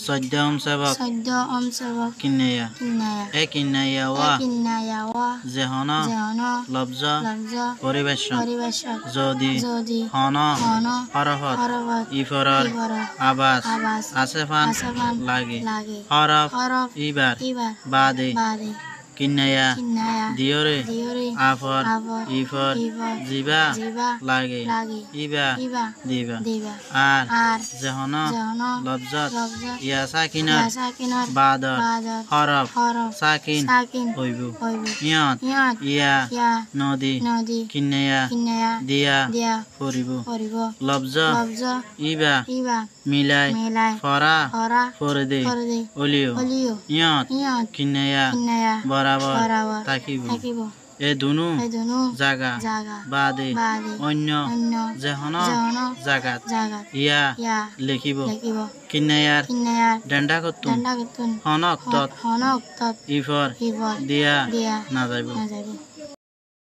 sebab kinnaya kinnaya wa jehana labza poribashon jodi hana harafat ifarar abas asefan lagi haraf ibar bade kinnaya diore afar ifar ziba lage iba diba ar jehana labzat ya sakinat badar haraf sakin hoibu yat ya nodi kinnaya dia poribu labza iba milai fara forede olio yat kinnaya বরাবর থাকিব এ দুনু জাগা বাদে অন্য যেহন জাগাত ইয়া লিখিব কিন্নায়ার ডান্ডা কতুন হনক তত ইফর দিয়া না যাইব